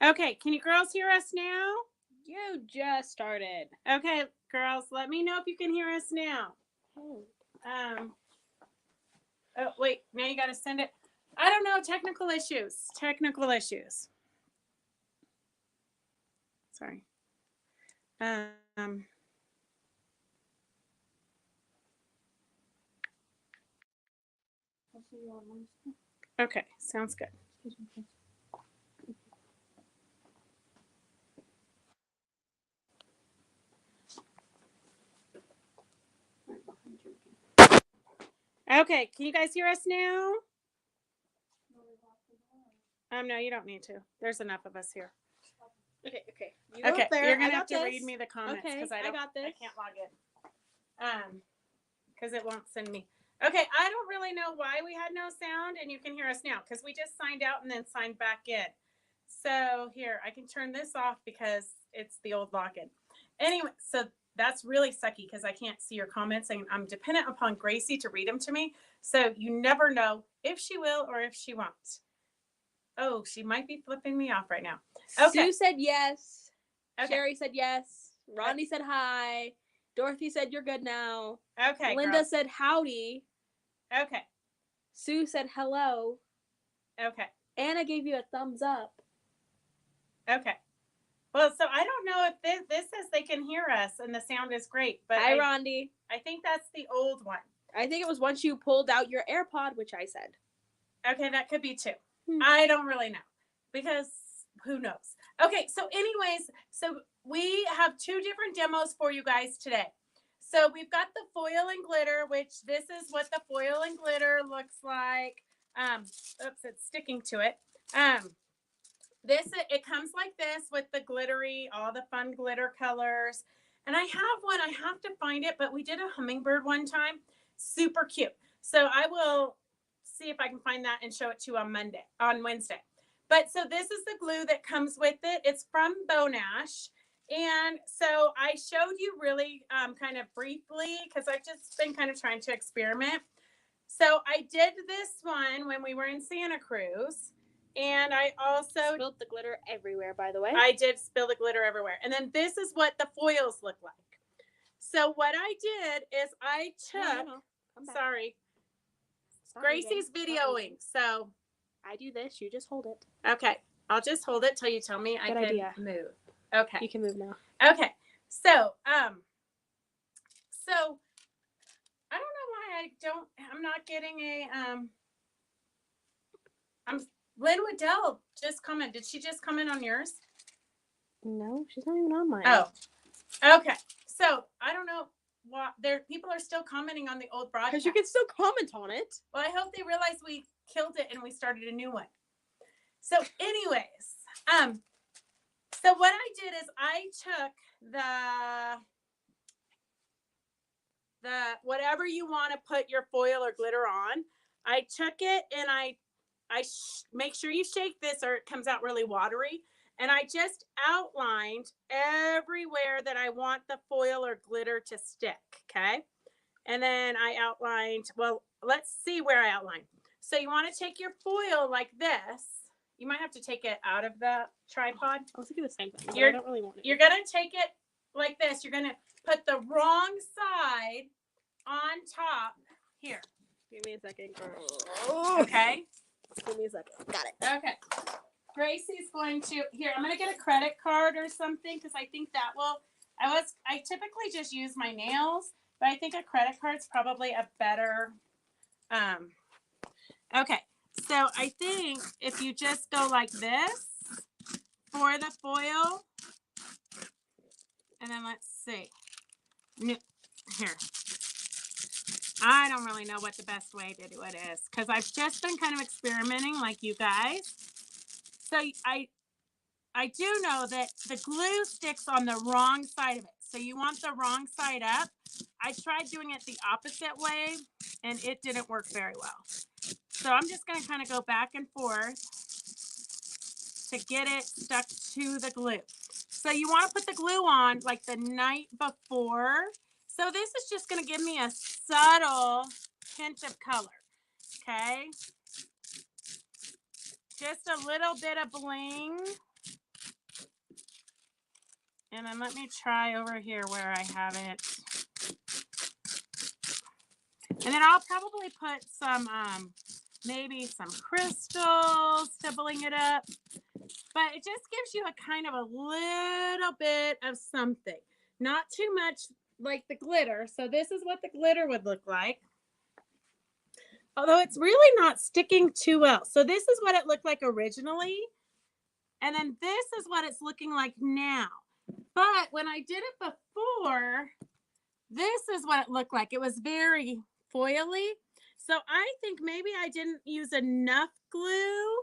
Okay, can you girls hear us now? You just started. Okay, girls, let me know if you can hear us now. Oh, wait, now you got to send it. I don't know, technical issues. Sorry. Okay, sounds good. Okay, can you guys hear us now? No, you don't need to. There's enough of us here. Okay. You go up there. You're gonna have to read me the comments because I got this. I can't log in. Because it won't send me. Okay, I don't really know why we had no sound, and you can hear us now because we just signed out and then signed back in. So here, I can turn this off because it's the old login. Anyway, so that's really sucky because I can't see your comments, and I'm dependent upon Gracie to read them to me. So you never know if she will or if she won't. Oh, she might be flipping me off right now. Okay. Sue said yes. Okay. Sherry said yes. Rodney said hi. Dorothy said you're good now. Okay. Linda girls. Said howdy. Okay. Sue said hello. Okay. Anna gave you a thumbs up. Okay. Well, so I don't know if this says they can hear us and the sound is great, but hi, Rondi. I think that's the old one. I think it was once you pulled out your AirPod, which I said. Okay, that could be too. I don't really know because who knows? Okay, so anyways, so we have two different demos for you guys today. So we've got the foil and glitter, which this is what the foil and glitter looks like. Oops, it's sticking to it. It comes like this with the glittery, all the fun glitter colors. And I have one, I have to find it, but we did a hummingbird one time. Super cute. So I will see if I can find that and show it to you on Wednesday. But so this is the glue that comes with it. It's from Bonash. And so I showed you really kind of briefly because I've just been kind of trying to experiment. So I did this one when we were in Santa Cruz. And I also spilled the glitter everywhere, by the way. I did spill the glitter everywhere. And then this is what the foils look like. So what I did is I took, sorry, Gracie's videoing. So I do this, you just hold it. Okay. I'll just hold it till you tell me I can move. Okay. You can move now. Okay. So, I don't know why I'm not getting Lynn Waddell just commented. Did she just comment on yours? No, she's not even on mine. Oh, okay. So I don't know why people are still commenting on the old broadcast. Because you can still comment on it. Well, I hope they realize we killed it and we started a new one. So, anyways, so what I did is I took the whatever you want to put your foil or glitter on. I took it and I make sure you shake this or it comes out really watery. And I just outlined everywhere that I want the foil or glitter to stick, okay? And then I outlined, well, let's see where I outlined. So you want to take your foil like this. You might have to take it out of the tripod. I was thinking the same thing, but I don't really want it. You're going to take it like this. You're going to put the wrong side on top. Here. Give me a second, girl. Okay. Give me a second. Got it. Okay. Gracie's going to, here, I'm going to get a credit card or something because I think that will, I typically just use my nails, but I think a credit card's probably a better, okay. So I think if you just go like this for the foil, and then let's see, here. I don't really know what the best way to do it is because I've just been kind of experimenting like you guys. So I do know that the glue sticks on the wrong side of it. So you want the wrong side up. I tried doing it the opposite way and it didn't work very well. So I'm just going to kind of go back and forth to get it stuck to the glue. So you want to put the glue on like the night before. So this is just going to give me a subtle hint of color. Okay. just a little bit of bling. And then let me try over here where I have it. And then I'll probably put some, maybe some crystals to bling it up. But it just gives you a kind of a little bit of something. Not too much like the glitter. So this is what the glitter would look like. Although it's really not sticking too well. So this is what it looked like originally. And then this is what it's looking like now. But when I did it before, this is what it looked like. It was very foily. So I think maybe I didn't use enough glue.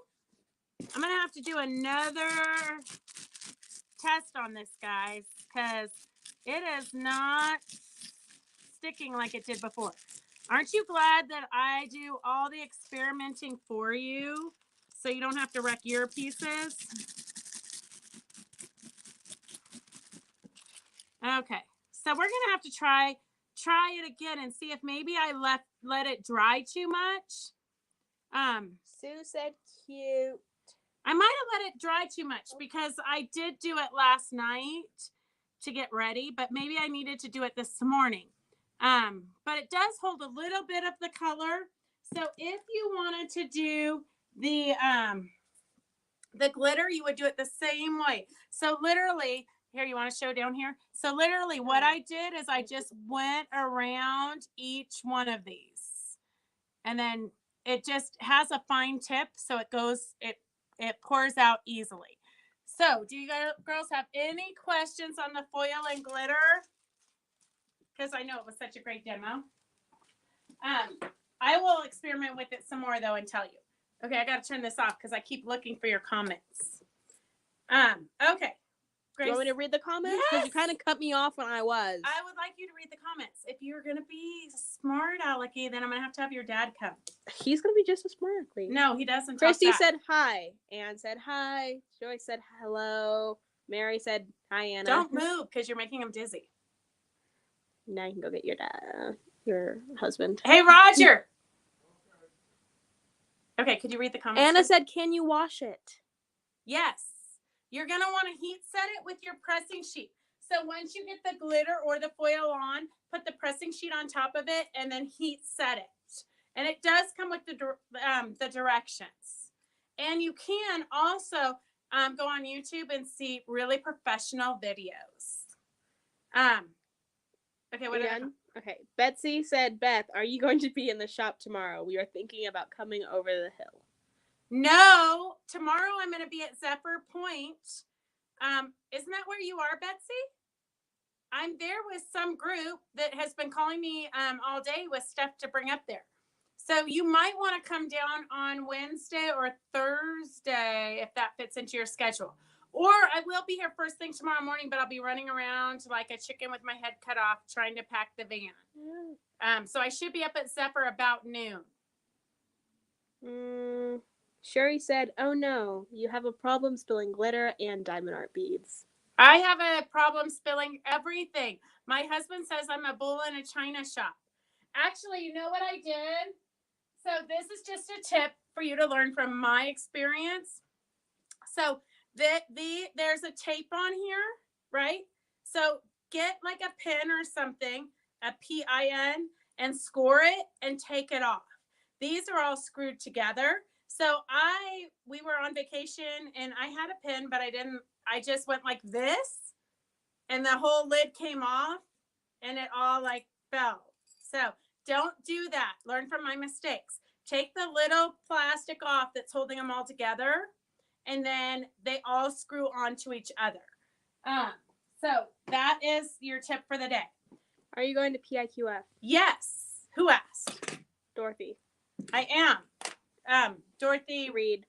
I'm going to have to do another test on this, guys, because it is not sticking like it did before. Aren't you glad that I do all the experimenting for you so you don't have to wreck your pieces? Okay, so we're gonna have to try it again and see if maybe I let it dry too much. Sue said cute. I might have let it dry too much because I did do it last night to get ready, but maybe I needed to do it this morning. But it does hold a little bit of the color. So if you wanted to do the glitter, you would do it the same way. So literally, here, you want to show down here? So literally what I did is I just went around each one of these. And then it just has a fine tip, so it goes, it pours out easily. So do you girls have any questions on the foil and glitter? Because I know it was such a great demo. I will experiment with it some more though and tell you. Okay, I got to turn this off because I keep looking for your comments. Okay. Grace, do you want me to read the comments? Because you kind of cut me off when I was. I would like you to read the comments. If you're going to be smart alecky, then I'm going to have your dad come. He's going to be just as smart alecky. No, he doesn't. Christy said hi. Anne said hi. Joyce said hello. Mary said hi, Anna. Don't move because you're making him dizzy. Now you can go get your dad, your husband. Hey, Roger. Okay, could you read the comments? Anna said, can you wash it? Yes. You're going to want to heat set it with your pressing sheet. So once you get the glitter or the foil on, put the pressing sheet on top of it and then heat set it. And it does come with the directions. And you can also go on YouTube and see really professional videos. Okay, what again? Okay. Betsy said, Beth, are you going to be in the shop tomorrow? We are thinking about coming over the hill. No, tomorrow I'm going to be at Zephyr Point. Isn't that where you are, Betsy? I'm there with some group that has been calling me all day with stuff to bring up there. So you might want to come down on Wednesday or Thursday if that fits into your schedule. Or I will be here first thing tomorrow morning, but I'll be running around like a chicken with my head cut off trying to pack the van. So I should be up at Zephyr about noon. Sherry said, oh no, you have a problem spilling glitter and diamond art beads. I have a problem spilling everything. My husband says I'm a bull in a china shop. Actually, you know what I did? So this is just a tip for you to learn from my experience. So there's a tape on here, right? So get like a pin or something, a PIN, and score it and take it off. These are all screwed together. So we were on vacation and I had a pin, but I just went like this and the whole lid came off and it all like fell. So don't do that. Learn from my mistakes. Take the little plastic off that's holding them all together and then they all screw onto each other. So that is your tip for the day. Are you going to PIQF? Yes. Who asked? Dorothy. I am. Dorothy Reed.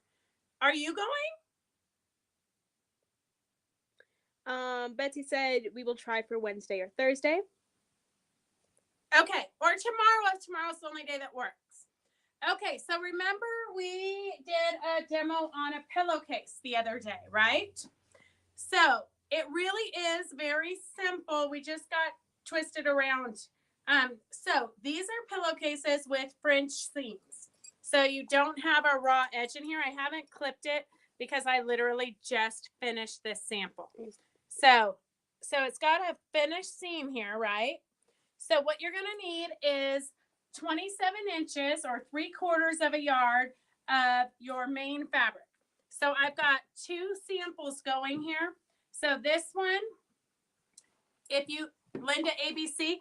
Are you going? Betsy said we will try for Wednesday or Thursday. Okay, or tomorrow if tomorrow's the only day that works. Okay, so remember we did a demo on a pillowcase the other day, right? So it really is very simple. We just got twisted around. So these are pillowcases with French seams. So you don't have a raw edge in here. I haven't clipped it because I literally just finished this sample. So it's got a finished seam here, right? So what you're going to need is 27 inches or 3/4 of a yard of your main fabric. So I've got 2 samples going here. So this one, if you, Linda ABC,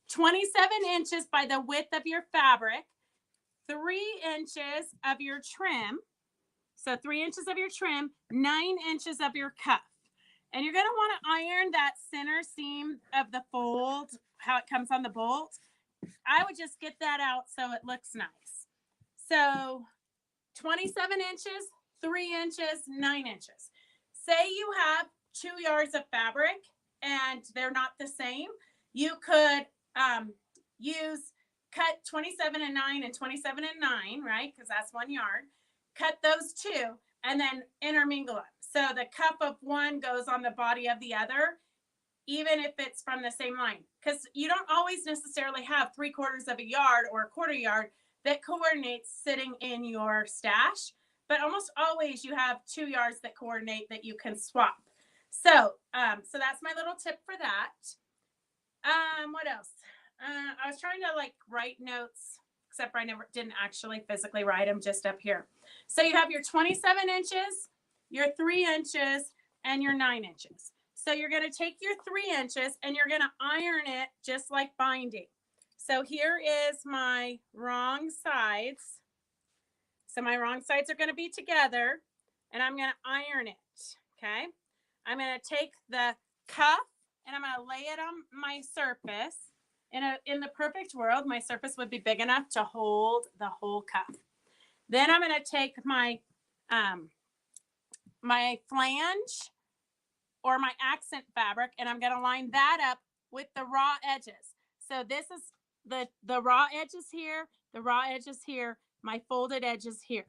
27 inches by the width of your fabric, 3 inches of your trim. So 3 inches of your trim, 9 inches of your cuff. And you're going to want to iron that center seam of the fold, how it comes on the bolt. I would just get that out so it looks nice. So 27 inches, 3 inches, 9 inches. Say you have 2 yards of fabric and they're not the same. You could cut 27 and 9 and 27 and 9, right? Because that's 1 yard. Cut those 2 and then intermingle them. So the cuff of one goes on the body of the other, even if it's from the same line. Because you don't always necessarily have 3/4 of a yard or a 1/4 yard that coordinates sitting in your stash. But almost always you have 2 yards that coordinate that you can swap. So that's my little tip for that. What else? I was trying to like write notes, except I didn't actually physically write them, just up here. So you have your 27 inches, your 3 inches, and your 9 inches. So you're going to take your 3 inches and you're going to iron it just like binding. So here is my wrong sides. So my wrong sides are going to be together and I'm going to iron it. Okay. I'm going to take the cuff and I'm going to lay it on my surface. In the perfect world, my surface would be big enough to hold the whole cuff. Then I'm going to take my my flange or my accent fabric and I'm going to line that up with the raw edges. So this is the raw edges here, the raw edges here, my folded edges here.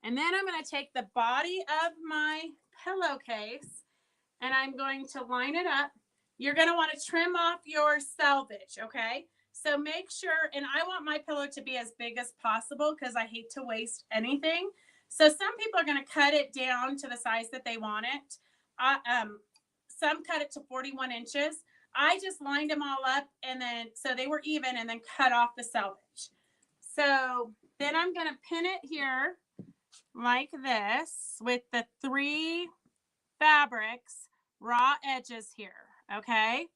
And then I'm going to take the body of my pillowcase and I'm going to line it up. You're going to want to trim off your selvage, okay? So make sure, and I want my pillow to be as big as possible because I hate to waste anything. So some people are going to cut it down to the size that they want it. Some cut it to 41 inches. I just lined them all up and then, so they were even and then cut off the selvage. So then I'm going to pin it here like this with the 3 fabrics, raw edges here, okay?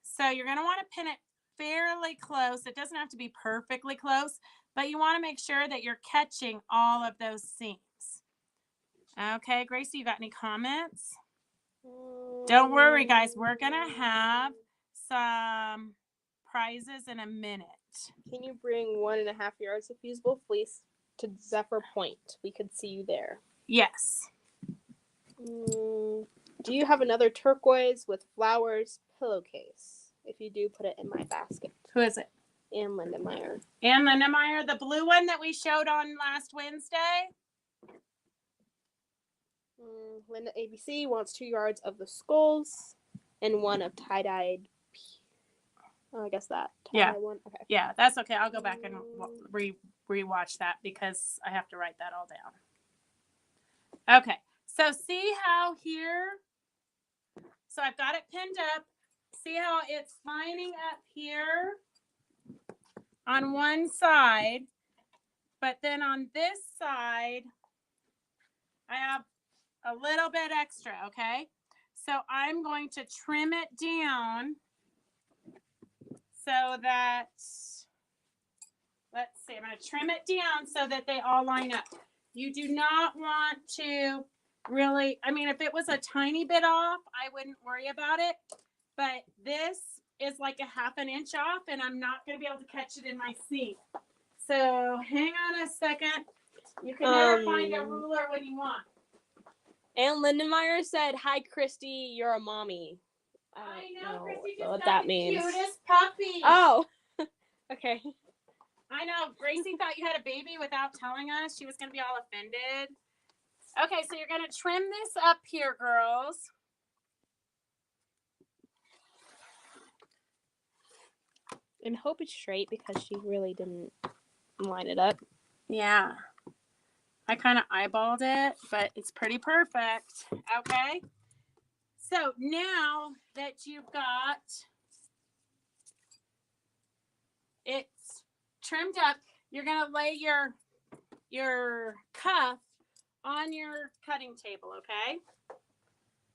So you're going to want to pin it fairly close. It doesn't have to be perfectly close, but you want to make sure that you're catching all of those seams. Okay, Gracie, you got any comments? Don't worry, guys. We're going to have some prizes in a minute. Can you bring 1.5 yards of fusible fleece to Zephyr Point? We could see you there. Yes. Do you have another turquoise with flowers pillowcase? If you do, put it in my basket. Who is it? Ann Lindenmeyer. Ann Lindenmeyer, the blue one that we showed on last Wednesday? Linda ABC wants 2 yards of the skulls and 1 of tie-dyed. Oh, I guess that. Yeah. One. Okay. Yeah, that's okay. I'll go back and rewatch that because I have to write that all down. Okay. So see how here, so I've got it pinned up. See how it's lining up here on one side, but then on this side, I have a little bit extra, okay? So I'm going to trim it down so that, let's see, I'm going to trim it down so that they all line up. You do not want to really, I mean, if it was a tiny bit off, I wouldn't worry about it. But this is like a 1/2 inch off, and I'm not going to be able to catch it in my seam. So hang on a second. You can never find a ruler when you want. Ann Lindenmeyer said, "Hi, Christy, you're a mommy." I know, Christy just what got that the means. cutest puppy. Oh, okay. I know. Gracie thought you had a baby without telling us. She was going to be all offended. Okay, so you're going to trim this up here, girls. And hope it's straight because she really didn't line it up. Yeah. I kind of eyeballed it, but it's pretty perfect. Okay. So now that you've got it's trimmed up, you're going to lay your cuff on your cutting table, okay?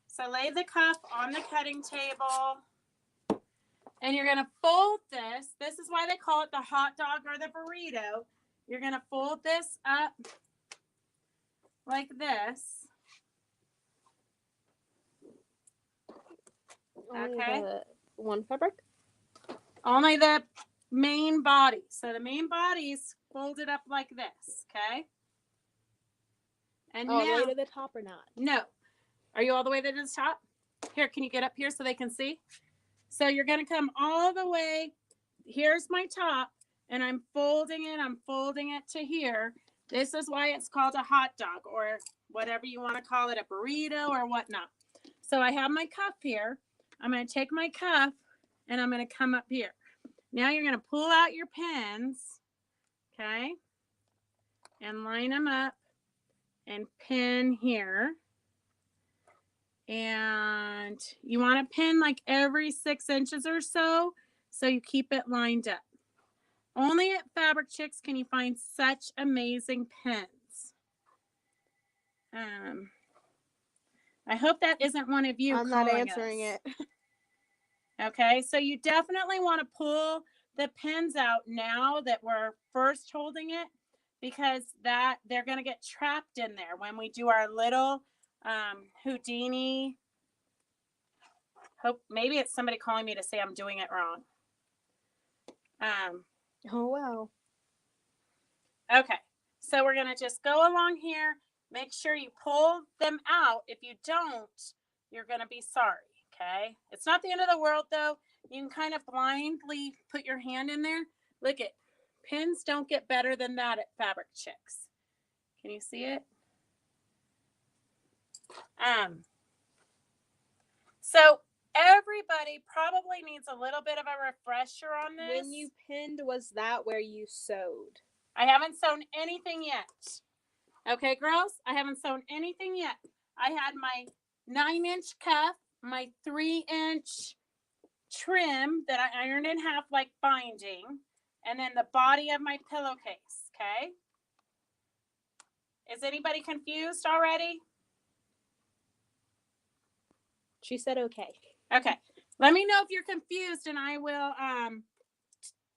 So lay the cuff on the cutting table, and you're going to fold this. This is why they call it the hot dog or the burrito. You're going to fold this up like this. Okay. The one fabric? Only the main body. So the main body's folded up like this, okay? And all now, the way to the top or not? No. Are you all the way to the top? Here, can you get up here so they can see? So you're going to come all the way. Here's my top, and I'm folding it to here. This is why it's called a hot dog, or whatever you want to call it, a burrito or whatnot. So I have my cuff here. I'm going to take my cuff, and I'm going to come up here. Now you're going to pull out your pins, okay, and line them up and pin here. And you want to pin like every 6 inches or so you keep it lined up. Only at Fabric Chicks can you find such amazing pins. I hope that isn't one of you. I'm not answering it. Okay, so you definitely want to pull the pins out now that we're first holding it, because that they're going to get trapped in there when we do our little Houdini. Hope maybe it's somebody calling me to say I'm doing it wrong. Oh, wow. Okay, so we're going to just go along here. Make sure you pull them out. If you don't, you're going to be sorry, okay? It's not the end of the world, though. You can kind of blindly put your hand in there. Look at pins don't get better than that at Fabric Chicks. Can you see it? So everybody probably needs a little bit of a refresher on this. When you pinned, was that where you sewed? I haven't sewn anything yet. Okay, girls, I haven't sewn anything yet. I had my 9-inch cuff, my 3-inch trim that I ironed in half like binding, and then the body of my pillowcase, okay? Is anybody confused already? She said okay. Okay. Let me know if you're confused, and I will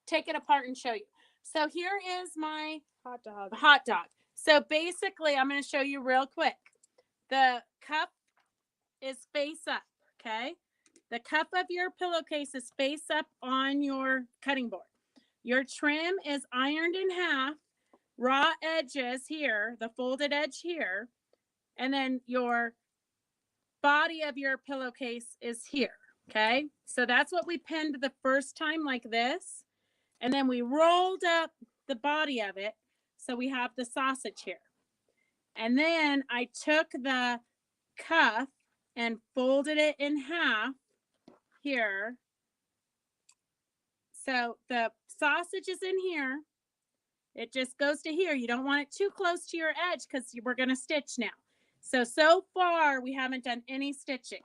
take it apart and show you. So here is my hot dog. So basically, I'm going to show you real quick. The cup is face up, okay? The cup of your pillowcase is face up on your cutting board. Your trim is ironed in half, raw edges here, the folded edge here, and then your body of your pillowcase is here, okay? So that's what we pinned the first time, like this. And then we rolled up the body of it, so we have the sausage here. And then I took the cuff and folded it in half here. So the sausage is in here. It just goes to here. You don't want it too close to your edge because we're going to stitch now. So far, we haven't done any stitching.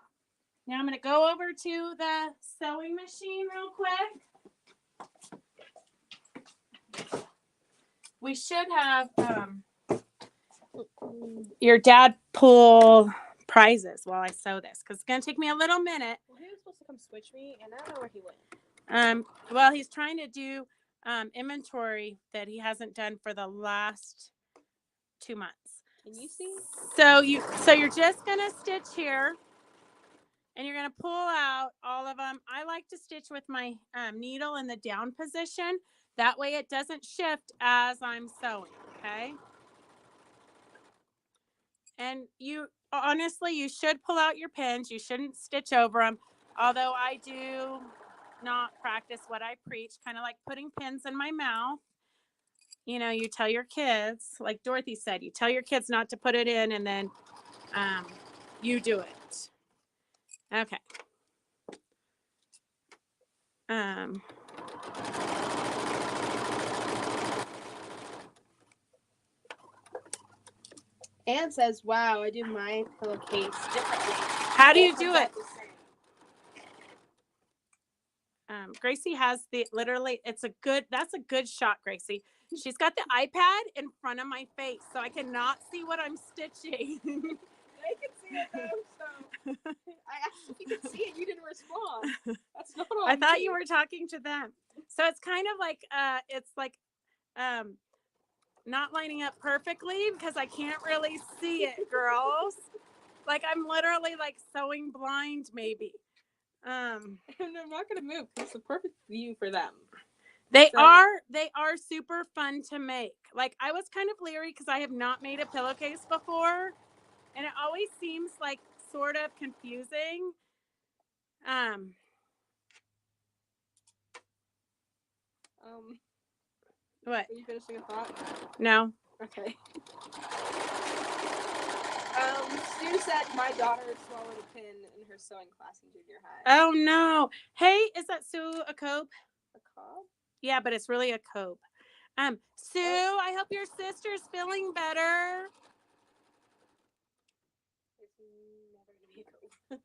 Now I'm going to go over to the sewing machine real quick. We should have your dad pull prizes while I sew this, because it's going to take me a little minute. Well, he was supposed to come switch me, and I don't know where he went. Well, he's trying to do inventory that he hasn't done for the last 2 months. Can you see? So you're just going to stitch here, and you're going to pull out all of them. I like to stitch with my needle in the down position. That way it doesn't shift as I'm sewing, okay? And you should pull out your pins. You shouldn't stitch over them. Although I do not practice what I preach, kind of like putting pins in my mouth. You know, you tell your kids, like Dorothy said, you tell your kids not to put it in, and then you do it. Okay. Anne says, wow, I do my pillowcase differently. How do you do it? Gracie has literally, that's a good shot, Gracie. She's got the iPad in front of my face, so I cannot see what I'm stitching. They can see it though, so I asked if you could see it, you didn't respond. That's not all. I thought you were talking to them. So it's kind of like not lining up perfectly because I can't really see it, girls. Like I'm literally like sewing blind, maybe. And I'm not gonna move because it's a perfect view for them. They are super fun to make. Like I was kind of leery because I have not made a pillowcase before, and it always seems like sort of confusing. What? Are you finishing a thought? No. Okay. Sue said my daughter swallowed a pin in her sewing class in junior high. Oh no. Hey, is that Sue a cope? A cob? Yeah, but it's really a cope. Sue, I hope your sister's feeling better. It's never gonna be a cope.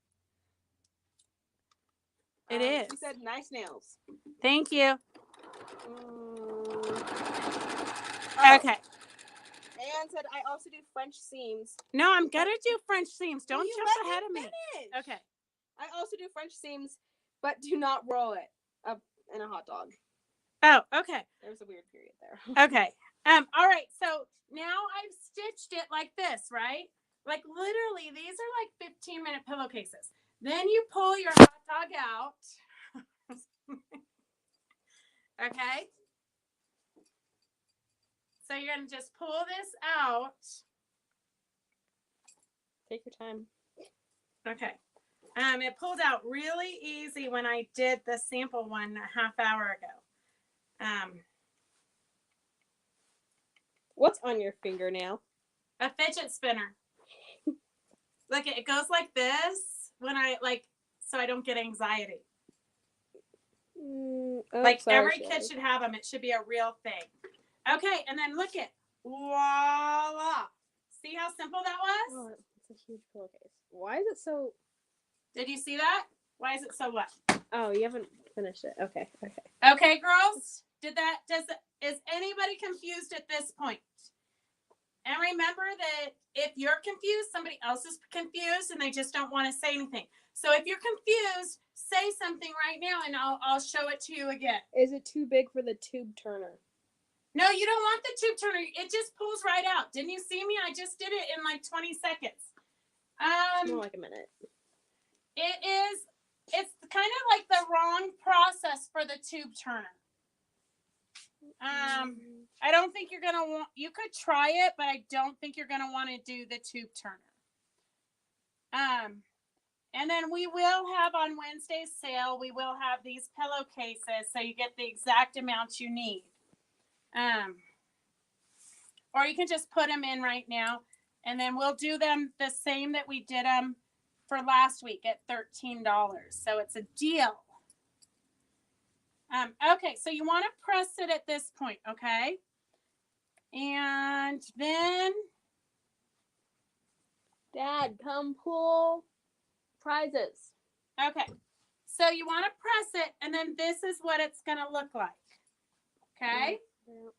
It is. She said nice nails. Thank you. Okay. Anne said I also do French seams. No, I'm gonna do French seams. Don't jump ahead of me. Okay. I also do French seams, but do not roll it up in a hot dog. Oh, okay. There was a weird period there. Okay. All right. So now I've stitched it like this, right? Like literally, these are like 15-minute pillowcases. Then you pull your hot dog out. Okay. So you're gonna just pull this out. Take your time. Okay. It pulled out really easy when I did the sample one a half hour ago. What's on your fingernail? A fidget spinner. Look, it goes like this when I so I don't get anxiety. Every kid should have them. It should be a real thing. Okay, and then look it. Voila. See how simple that was? Oh, it's a huge pillowcase. Why is it so... Did you see that? Why is it so what? Oh, you haven't finished it. Okay. Okay, girls. Is anybody confused at this point? And remember that if you're confused, somebody else is confused and they just don't want to say anything. So if you're confused, say something right now and I'll show it to you again. Is it too big for the tube turner? No, you don't want the tube turner. It just pulls right out. Didn't you see me? I just did it in like 20 seconds. More like a minute. It's kind of like the wrong process for the tube turner. I don't think you're gonna want. You could try it, but I don't think you're gonna want to do the tube turner. And then we will have on Wednesday's sale. We will have these pillowcases, so you get the exact amount you need. Or you can just put them in right now, and then we'll do them the same that we did them for last week at $13. So it's a deal. Okay, so you want to press it at this point, okay? And then... Dad, come pull prizes. Okay, so you want to press it, and then this is what it's going to look like, okay? Yeah.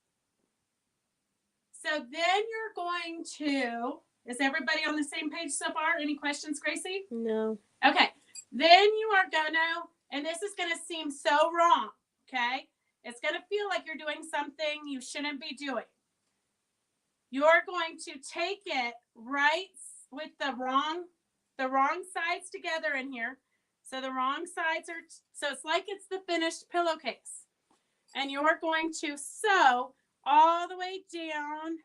So then you're going to... Is everybody on the same page so far? Any questions, Gracie? No. Okay, then you are going to... And this is going to seem so wrong, okay? It's going to feel like you're doing something you shouldn't be doing. You're going to take it right with the wrong sides together in here. So the wrong sides are, so it's like it's the finished pillowcase. And you're going to sew all the way down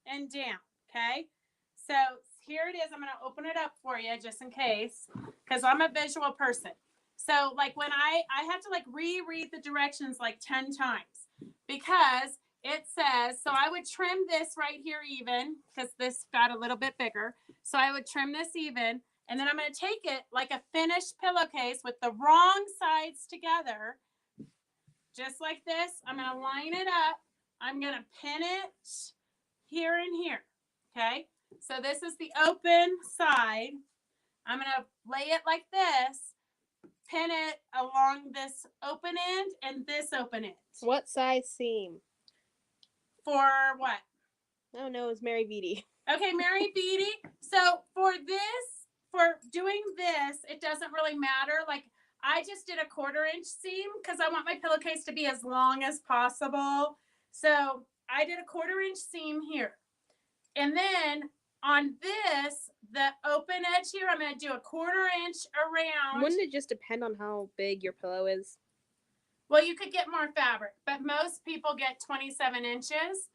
and down, okay? So here it is. I'm going to open it up for you just in case, because I'm a visual person. So like when I have to like reread the directions like 10 times because it says, so I would trim this right here even because this got a little bit bigger. So I would trim this even, and then I'm going to take it like a finished pillowcase with the wrong sides together, just like this. I'm going to line it up. I'm going to pin it here and here, okay? So this is the open side. I'm going to lay it like this, pin it along this open end and this open end. What size seam? For what? Oh no, it's Mary Beatty. Okay, Mary Beatty. So for doing this, it doesn't really matter. Like I just did a 1/4 inch seam because I want my pillowcase to be as long as possible. So I did a 1/4 inch seam here. And then on this, the open edge here, I'm going to do a 1/4 inch around. Wouldn't it just depend on how big your pillow is? Well, you could get more fabric, but most people get 27 inches.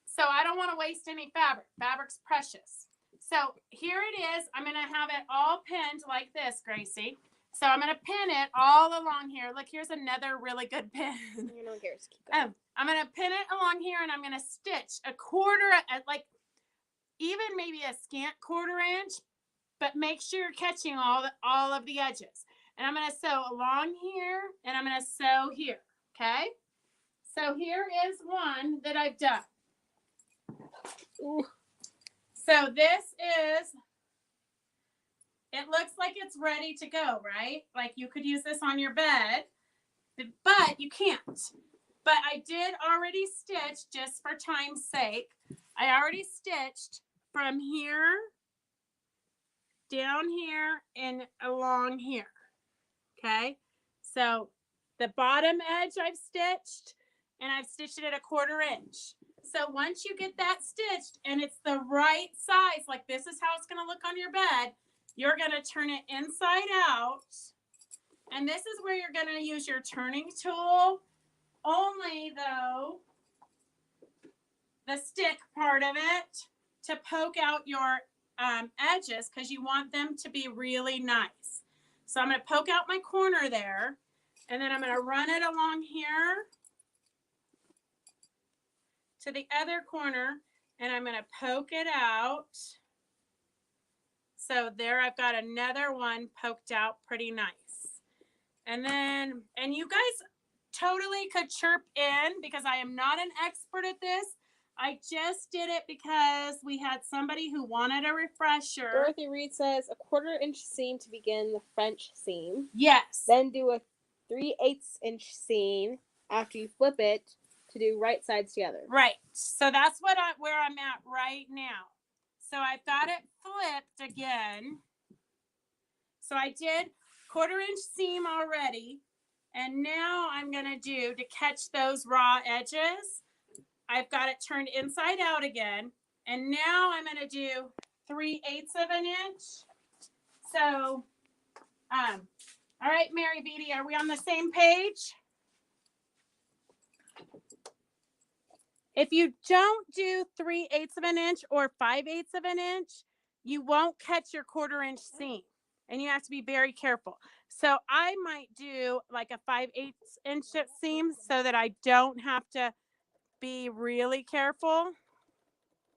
So I don't want to waste any fabric. Fabric's precious. So here it is. I'm going to have it all pinned like this, Gracie. So I'm going to pin it all along here. Look, here's another really good pin. You don't care. Keep going. I'm going to pin it along here, and I'm going to stitch a 1/4, like even maybe a scant 1/4 inch, but make sure you're catching all of the edges. And I'm going to sew along here, and I'm going to sew here, okay? So here is one that I've done. Ooh. So this is, it looks like it's ready to go, right? Like you could use this on your bed, but you can't. But I did already stitch, just for time's sake, I already stitched from here, down here, and along here, okay? So the bottom edge I've stitched, and I've stitched it at a 1/4 inch. So once you get that stitched and it's the right size, like this is how it's going to look on your bed, you're going to turn it inside out. And this is where you're going to use your turning tool. Only, though, the stick part of it to poke out your edges because you want them to be really nice. So I'm going to poke out my corner there, and then I'm going to run it along here to the other corner, and I'm going to poke it out. So there I've got another one poked out pretty nice. And then, and you guys totally could chirp in because I am not an expert at this. I just did it because we had somebody who wanted a refresher. Dorothy Reed says a 1/4 inch seam to begin the French seam. Yes. Then do a 3/8 inch seam after you flip it to do right sides together. Right. So that's where I'm at right now. So I've got it flipped again. So I did 1/4 inch seam already. And now I'm going to do, to catch those raw edges, I've got it turned inside out again. And now I'm going to do 3/8 of an inch. So, all right, Mary Beatty, are we on the same page? If you don't do 3/8 of an inch or 5/8 of an inch, you won't catch your 1/4 inch seam. And you have to be very careful. So I might do like a 5/8 inch seam so that I don't have to be really careful.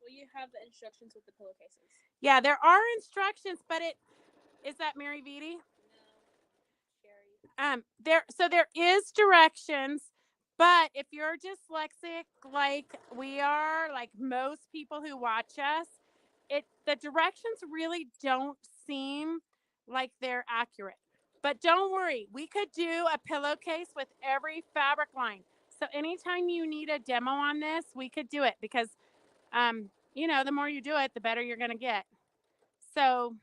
Will you have the instructions with the pillowcases? Yeah, there are instructions, but is that Mary Beatty? No, Sherry. There is directions, but if you're dyslexic like we are, like most people who watch us, the directions really don't seem like they're accurate. But don't worry, we could do a pillowcase with every fabric line. So anytime you need a demo on this, we could do it because, the more you do it, the better you're going to get. So,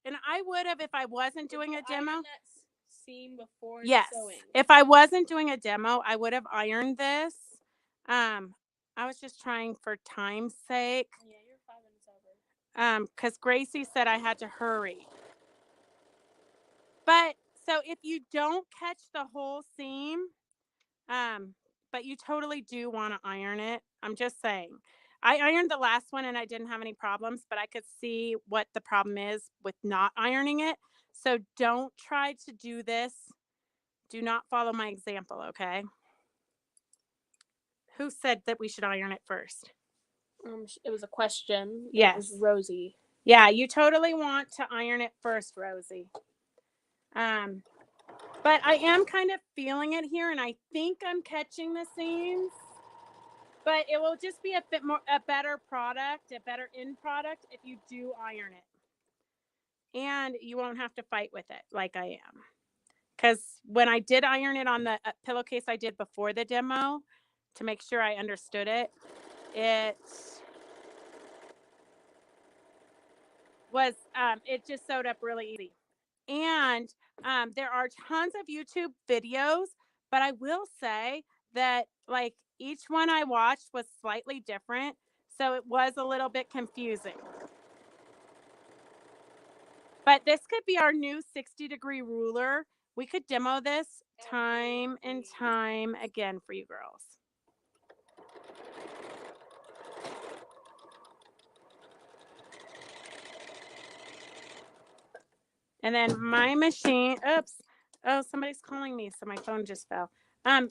and I would have if I wasn't doing a demo. That seam before sewing. If I wasn't doing a demo, I would have ironed this. I was just trying for time's sake. Yeah, you're 5 minutes over. Because Gracie said I had to hurry. But so if you don't catch the whole seam, but you totally do want to iron it. I'm just saying. I ironed the last one and I didn't have any problems, but I could see what the problem is with not ironing it. So don't try to do this. Do not follow my example, okay? Who said that we should iron it first? It was a question. Yes. It was Rosie. Yeah, you totally want to iron it first, Rosie. But I am kind of feeling it here, and I think I'm catching the seams. But it will just be a better product, a better end product if you do iron it. And you won't have to fight with it like I am. Because when I did iron it on the pillowcase I did before the demo to make sure I understood it, it was, it just sewed up really easy. And there are tons of YouTube videos, but I will say that like each one I watched was slightly different. So it was a little bit confusing. But this could be our new 60-degree ruler. We could demo this time and time again for you girls. And then my machine, oops. Oh, somebody's calling me, so my phone just fell.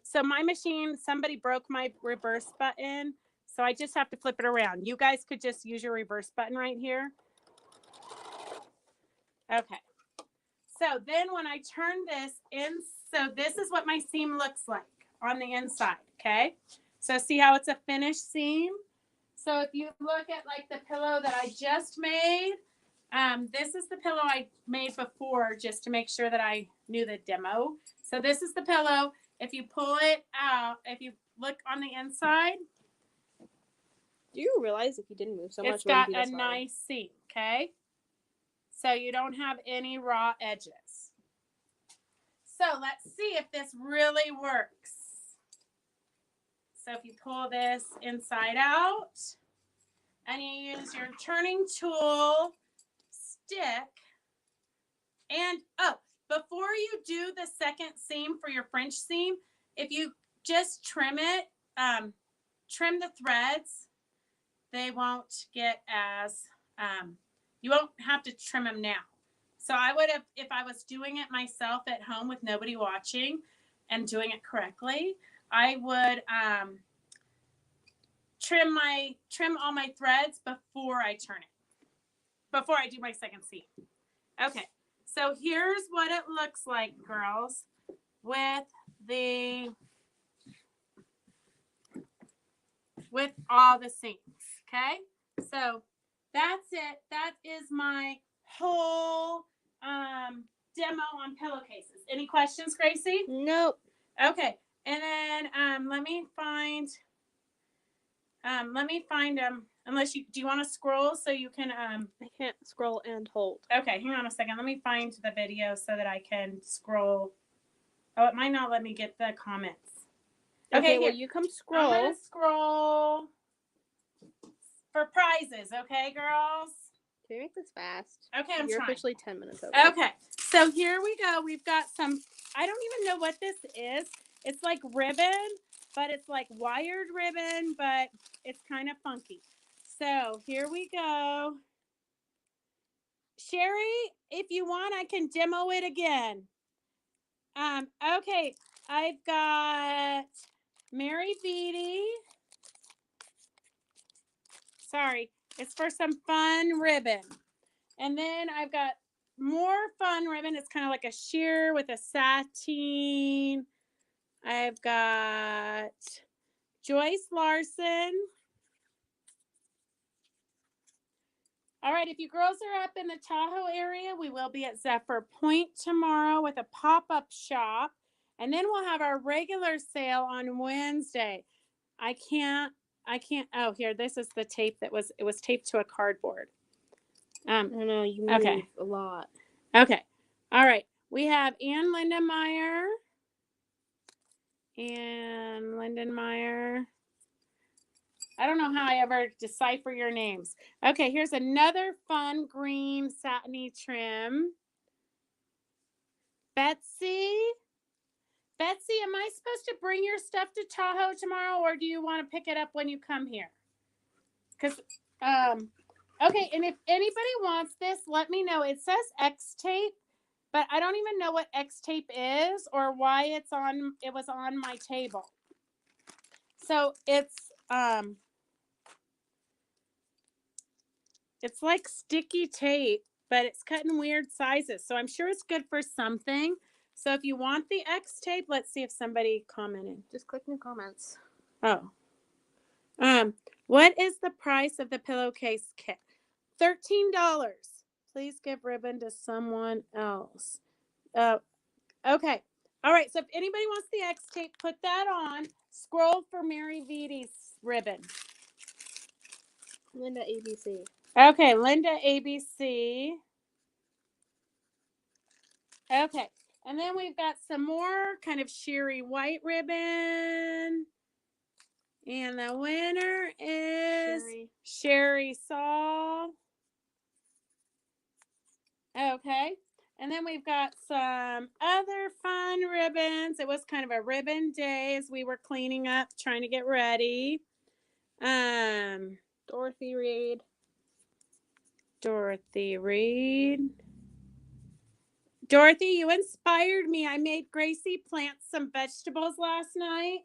So my machine, somebody broke my reverse button, so I just have to flip it around. You guys could just use your reverse button right here. Okay. So then when I turn this in, so this is what my seam looks like on the inside, okay? So see how it's a finished seam? So if you look at like the pillow that I just made, this is the pillow I made before just to make sure that I knew the demo. So this is the pillow. If you pull it out, if you look on the inside, do you realize if you didn't move so much, it's got a nice seam, okay? So you don't have any raw edges. So let's see if this really works. So if you pull this inside out and you use your turning tool stick, and oh, before you do the second seam for your French seam, if you just trim it, trim the threads, they won't get as, you won't have to trim them now. So I would have, if I was doing it myself at home with nobody watching and doing it correctly, I would trim all my threads before I turn it, before I do my second seam. Okay, so here's what it looks like, girls, with all the seams. Okay, so that's it. That is my whole demo on pillowcases. Any questions, Gracie? Nope. Okay, and then let me find unless you do you want to scroll so you can I can't scroll and hold. Okay, hang on a second. Let me find the video so that I can scroll. Oh, it might not let me get the comments. Okay, well, you come scroll. I'm gonna scroll for prizes, okay, girls? Can we make this fast? Okay, I'm You're trying. officially 10 minutes over. Okay, so here we go. We've got some, I don't even know what this is. It's like ribbon, but it's like wired ribbon, but it's kind of funky. So here we go. Sherry, if you want, I can demo it again. Okay, I've got Mary Beatty. Sorry, it's for some fun ribbon. And then I've got more fun ribbon. It's kind of like a sheer with a sateen. I've got Joyce Larson. All right, if you girls are up in the Tahoe area, we will be at Zephyr Point tomorrow with a pop-up shop. And then we'll have our regular sale on Wednesday. I can't, oh, here, this is the tape it was taped to a cardboard. I know, you move a lot. Okay. All right. We have Ann Lindenmeyer. I don't know how I ever decipher your names. Okay, here's another fun green satiny trim. Betsy, am I supposed to bring your stuff to Tahoe tomorrow, or do you want to pick it up when you come here? Because, okay, and if anybody wants this, let me know. It says X tape, but I don't even know what X tape is or why it was on my table. So it's like sticky tape, but it's cut in weird sizes. So I'm sure it's good for something. So if you want the X tape, let's see if somebody commented. Just click in the comments. Oh. What is the price of the pillowcase kit? $13. Please give ribbon to someone else. Okay. All right. So if anybody wants the X tape, put that on. Scroll for Mary Vidi's ribbon. Linda ABC. Okay, Linda ABC. Okay. And then we've got some more kind of sheery white ribbon. And the winner is Sherry Saul. Okay. And then we've got some other fun ribbons. It was kind of a ribbon day as we were cleaning up, trying to get ready. Dorothy Reed. Dorothy Reed. Dorothy, you inspired me. I made Gracie plant some vegetables last night.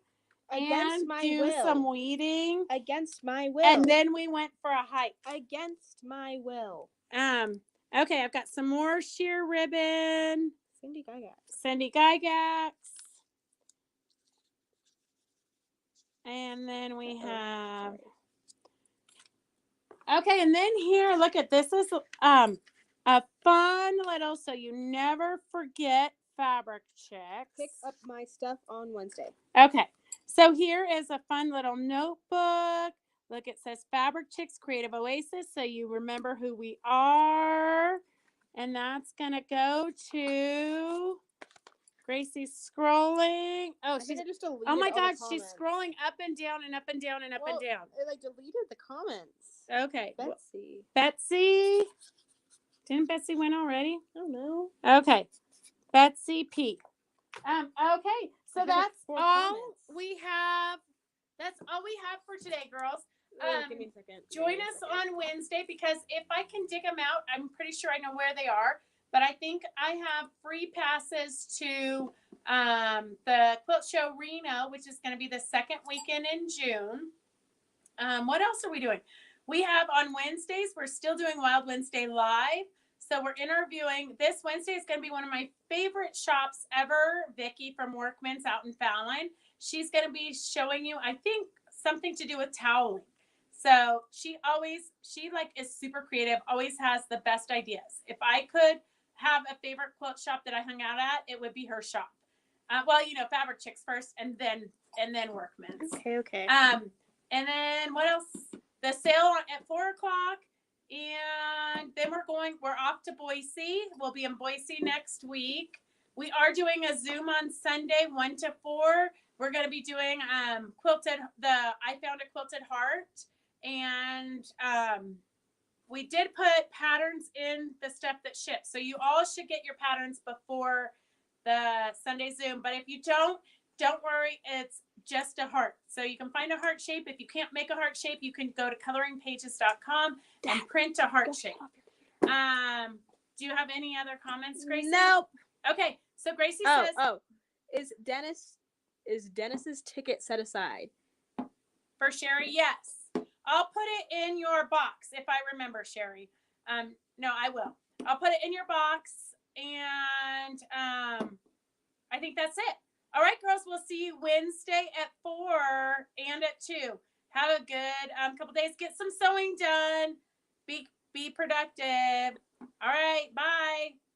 Against my do will. Some weeding. Against my will. And then we went for a hike. Against my will. Okay, I've got some more sheer ribbon. Cindy Gygax. And then we have. Okay, and then here, look at this. Is a fun little, so you never forget fabric checks. Pick up my stuff on Wednesday. Okay, so here is a fun little notebook. Look, it says Fabric Chicks Creative Oasis, so you remember who we are. And that's going to go to Gracie's scrolling. Oh, she's just deleted oh my God, she's scrolling up and down and up and down and up and down. It like deleted the comments. Okay. Betsy. Betsy. Didn't Betsy win already? I don't know. Okay. Betsy P. Okay, so that's all comments. we have. That's all we have for today, girls. Give me a second. Join us on Wednesday, because if I can dig them out, I'm pretty sure I know where they are. But I think I have free passes to the Quilt Show Reno, which is going to be the second weekend in June. What else are we doing? We have on Wednesdays, we're still doing Wild Wednesday Live. So we're interviewing. This Wednesday is going to be one of my favorite shops ever, Vicki from Workman's out in Fallon. She's going to be showing you, I think, something to do with toweling. So she like is super creative, always has the best ideas. If I could have a favorite quilt shop that I hung out at, it would be her shop. Well, you know, Fabric Chicks first, and then Workman's. Okay. And then what else? The sale at 4:00, and then we're off to Boise. We'll be in Boise next week. We are doing a Zoom on Sunday, 1 to 4. We're going to be doing I found a quilted heart, and we did put patterns in the stuff that ships. So you all should get your patterns before the Sunday Zoom. But if you don't worry, it's just a heart. So you can find a heart shape. If you can't make a heart shape, you can go to coloringpages.com and print a heart shape. Do you have any other comments, Gracie? Nope. Okay, so Gracie says... Is Dennis's ticket set aside? For Sherry, yes. I'll put it in your box if I remember, Sherry. No, I will. I'll put it in your box, and I think that's it. All right, girls, we'll see you Wednesday at 4 and at 2. Have a good couple days. Get some sewing done. Be productive. All right, bye.